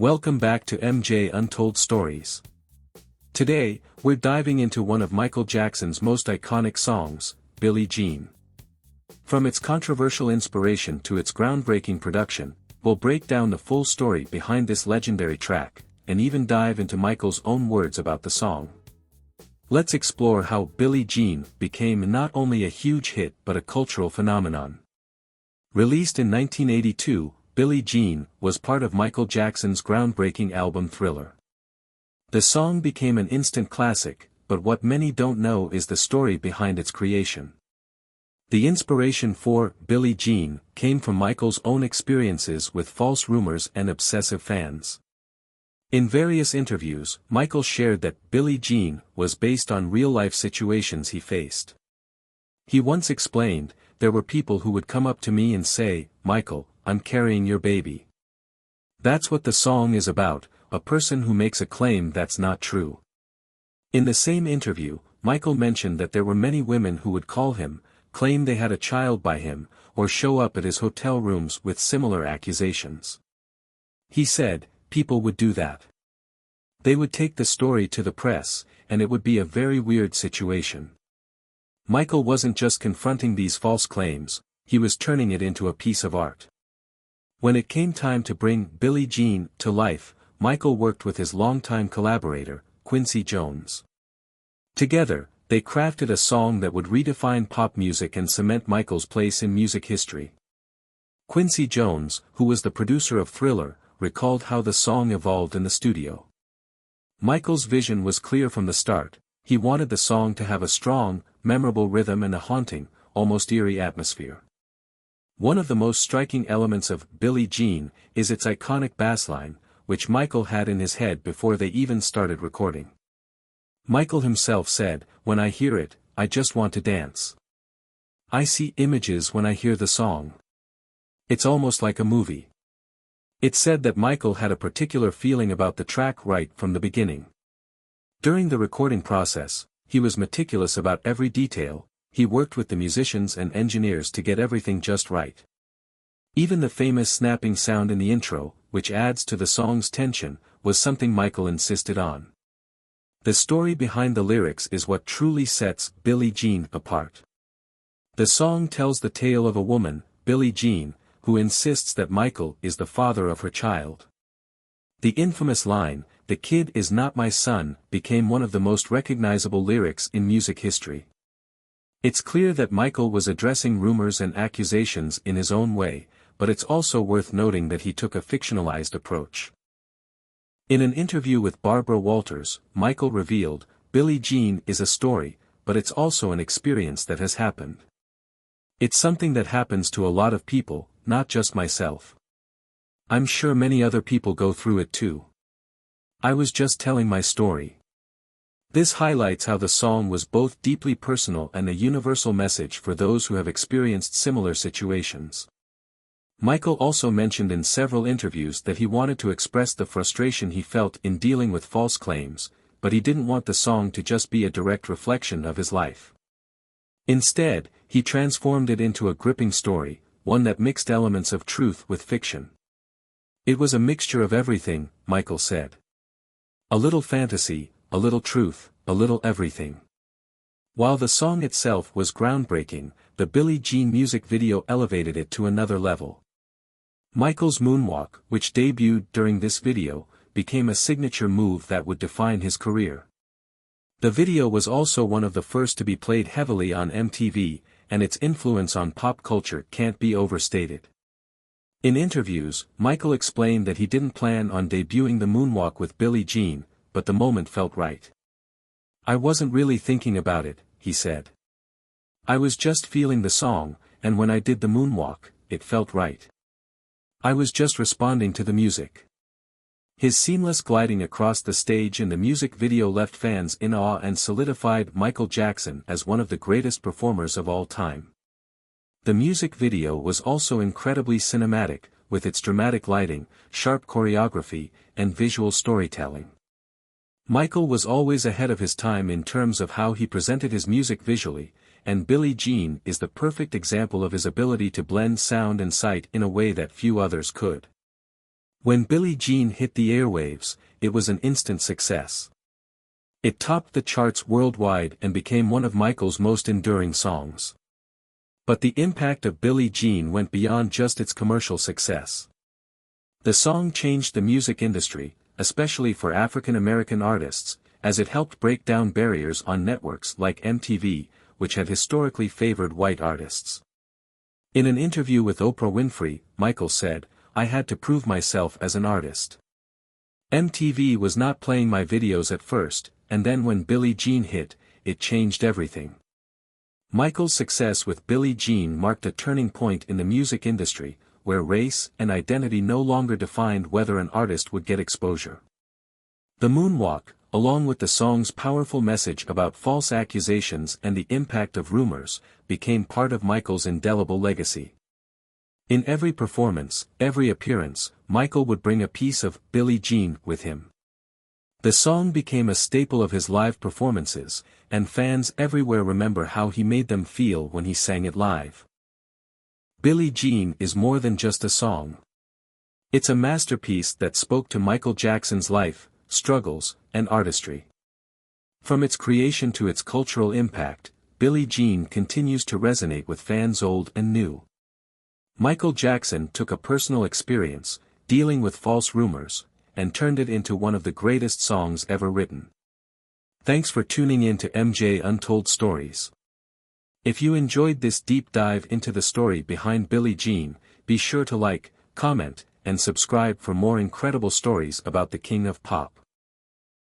Welcome back to MJ Untold Stories. Today, we're diving into one of Michael Jackson's most iconic songs, Billie Jean. From its controversial inspiration to its groundbreaking production, we'll break down the full story behind this legendary track, and even dive into Michael's own words about the song. Let's explore how Billie Jean became not only a huge hit but a cultural phenomenon. Released in 1982, Billie Jean was part of Michael Jackson's groundbreaking album Thriller. The song became an instant classic, but what many don't know is the story behind its creation. The inspiration for Billie Jean came from Michael's own experiences with false rumors and obsessive fans. In various interviews, Michael shared that Billie Jean was based on real-life situations he faced. He once explained, "There were people who would come up to me and say, 'Michael, I'm carrying your baby.' That's what the song is about, a person who makes a claim that's not true." In the same interview, Michael mentioned that there were many women who would call him, claim they had a child by him, or show up at his hotel rooms with similar accusations. He said, "People would do that. They would take the story to the press, and it would be a very weird situation." Michael wasn't just confronting these false claims, he was turning it into a piece of art. When it came time to bring Billie Jean to life, Michael worked with his longtime collaborator, Quincy Jones. Together, they crafted a song that would redefine pop music and cement Michael's place in music history. Quincy Jones, who was the producer of Thriller, recalled how the song evolved in the studio. Michael's vision was clear from the start. He wanted the song to have a strong, memorable rhythm and a haunting, almost eerie atmosphere. One of the most striking elements of Billie Jean is its iconic bassline, which Michael had in his head before they even started recording. Michael himself said, "When I hear it, I just want to dance. I see images when I hear the song. It's almost like a movie." It's said that Michael had a particular feeling about the track right from the beginning. During the recording process, he was meticulous about every detail. He worked with the musicians and engineers to get everything just right. Even the famous snapping sound in the intro, which adds to the song's tension, was something Michael insisted on. The story behind the lyrics is what truly sets Billie Jean apart. The song tells the tale of a woman, Billie Jean, who insists that Michael is the father of her child. The infamous line, "The kid is not my son," became one of the most recognizable lyrics in music history. It's clear that Michael was addressing rumors and accusations in his own way, but it's also worth noting that he took a fictionalized approach. In an interview with Barbara Walters, Michael revealed, "Billie Jean is a story, but it's also an experience that has happened. It's something that happens to a lot of people, not just myself. I'm sure many other people go through it too. I was just telling my story." This highlights how the song was both deeply personal and a universal message for those who have experienced similar situations. Michael also mentioned in several interviews that he wanted to express the frustration he felt in dealing with false claims, but he didn't want the song to just be a direct reflection of his life. Instead, he transformed it into a gripping story, one that mixed elements of truth with fiction. "It was a mixture of everything," Michael said. "A little fantasy, a little truth, a little everything." While the song itself was groundbreaking, the Billie Jean music video elevated it to another level. Michael's Moonwalk, which debuted during this video, became a signature move that would define his career. The video was also one of the first to be played heavily on MTV, and its influence on pop culture can't be overstated. In interviews, Michael explained that he didn't plan on debuting the Moonwalk with Billie Jean, but the moment felt right. "I wasn't really thinking about it," he said. "I was just feeling the song, and when I did the Moonwalk, it felt right. I was just responding to the music." His seamless gliding across the stage in the music video left fans in awe and solidified Michael Jackson as one of the greatest performers of all time. The music video was also incredibly cinematic, with its dramatic lighting, sharp choreography, and visual storytelling. Michael was always ahead of his time in terms of how he presented his music visually, and Billie Jean is the perfect example of his ability to blend sound and sight in a way that few others could. When Billie Jean hit the airwaves, it was an instant success. It topped the charts worldwide and became one of Michael's most enduring songs. But the impact of Billie Jean went beyond just its commercial success. The song changed the music industry, especially for African American artists, as it helped break down barriers on networks like MTV, which had historically favored white artists. In an interview with Oprah Winfrey, Michael said, "I had to prove myself as an artist. MTV was not playing my videos at first, and then when Billie Jean hit, it changed everything." Michael's success with Billie Jean marked a turning point in the music industry, where race and identity no longer defined whether an artist would get exposure. The Moonwalk, along with the song's powerful message about false accusations and the impact of rumors, became part of Michael's indelible legacy. In every performance, every appearance, Michael would bring a piece of Billie Jean with him. The song became a staple of his live performances, and fans everywhere remember how he made them feel when he sang it live. Billie Jean is more than just a song. It's a masterpiece that spoke to Michael Jackson's life, struggles, and artistry. From its creation to its cultural impact, Billie Jean continues to resonate with fans old and new. Michael Jackson took a personal experience, dealing with false rumors, and turned it into one of the greatest songs ever written. Thanks for tuning in to MJ Untold Stories. If you enjoyed this deep dive into the story behind Billie Jean, be sure to like, comment, and subscribe for more incredible stories about the King of Pop.